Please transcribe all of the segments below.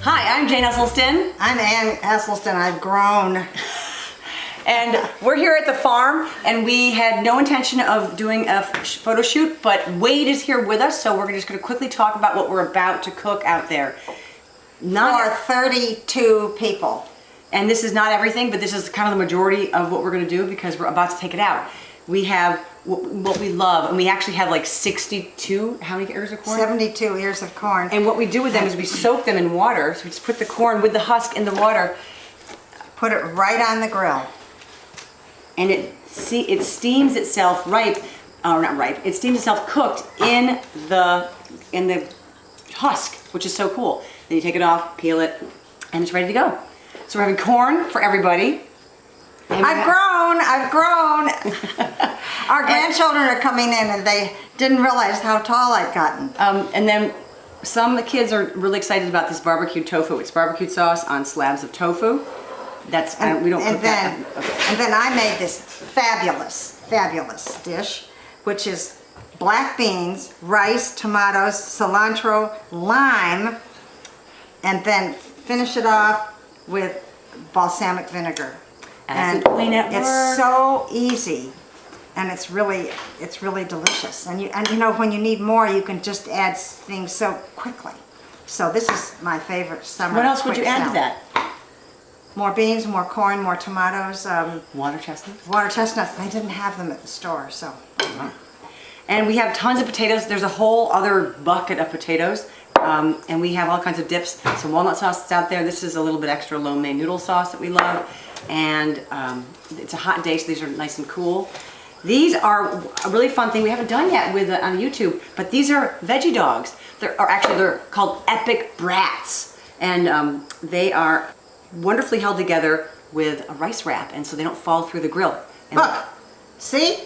Hi, I'm Jane Esselstyn. I'm Ann Esselstyn. I've grown. And we're here at the farm, and we had no intention of doing a photo shoot, but Wade is here with us, so we're just going to quickly talk about what we're about to cook out there. For 32 people. And this is not everything, but this is kind of the majority of what we're going to do because we're about to take it out. We have what we love, and we actually have like 62, how many ears of corn? 72 ears of corn. And what we do with them is we soak them in water, so we just put the corn with the husk in the water. Put it right on the grill. And it steams itself it steams itself cooked in the husk, which is so cool. Then you take it off, peel it, and it's ready to go. So we're having corn for everybody. I've grown. Our grandchildren are coming in and they didn't realize how tall I've gotten. And then some of the kids are really excited about this barbecue tofu. It's barbecue sauce on slabs of tofu. That's we don't cook that. And then I made this fabulous dish, which is black beans, rice, tomatoes, cilantro, lime, and then finish it off with balsamic vinegar. And it's so easy, and it's really delicious. And you know, when you need more, you can just add things so quickly. So this is my favorite summer. What else would you add to that? More beans, more corn, more tomatoes. Water chestnuts? Water chestnuts. They didn't have them at the store, so. And we have tons of potatoes. There's a whole other bucket of potatoes. And we have all kinds of dips. Some walnut sauce that's out there. This is a little bit extra lo mein noodle sauce that we love. And it's a hot day, so these are nice and cool. These are a really fun thing we haven't done yet with on YouTube, but these are veggie dogs. They're called Epic Brats. And they are wonderfully held together with a rice wrap, and so they don't fall through the grill. And look, see?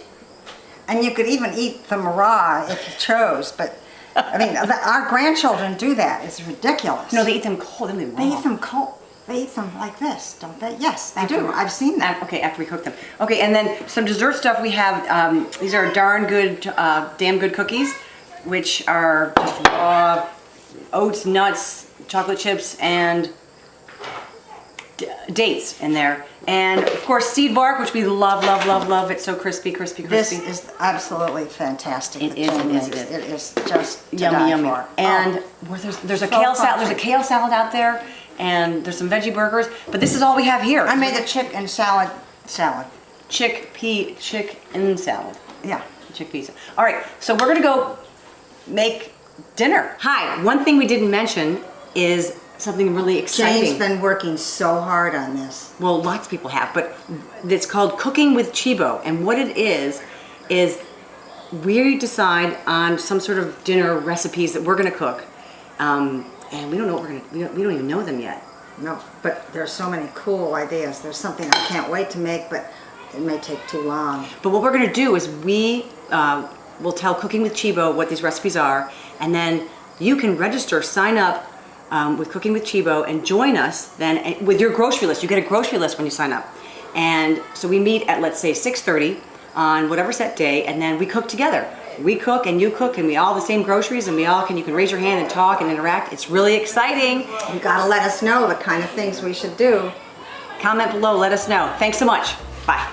And you could even eat them raw if you chose, but I mean, our grandchildren do that. It's ridiculous. No, they eat them cold, don't they? They eat them cold. They eat them like this, don't they? Yes, they do. I've seen that. Okay, after we cook them. Okay, and then some dessert stuff we have. These are damn good cookies, which are just raw oats, nuts, chocolate chips, and dates in there. And of course seed bark, which we love. It's so crispy. This is absolutely fantastic. It is just yummy. For. And there's a kale salad. There's a kale salad out there, and there's some veggie burgers. But this is all we have here. I made a chicken salad. Chicken salad. Yeah. Chickpeas. All right, so we're gonna go make dinner. Hi. One thing we didn't mention is something really exciting. Jane's been working so hard on this. Well, lots of people have, but it's called Cooking with Chibo. And what it is we decide on some sort of dinner recipes that we're gonna cook. And we don't know what we don't even know them yet. No, but there's so many cool ideas. There's something I can't wait to make, but it may take too long. But what we're gonna do is we will tell Cooking with Chibo what these recipes are, and then you can register, sign up with Cooking with Chibo, and join us then with your grocery list. You get a grocery list when you sign up. And so we meet at, let's say, 6:30 on whatever set day, and then we cook together. We cook and you cook, and we all have the same groceries, and you can raise your hand and talk and interact. It's really exciting. You gotta let us know the kind of things we should do. Comment below, let us know. Thanks so much. Bye.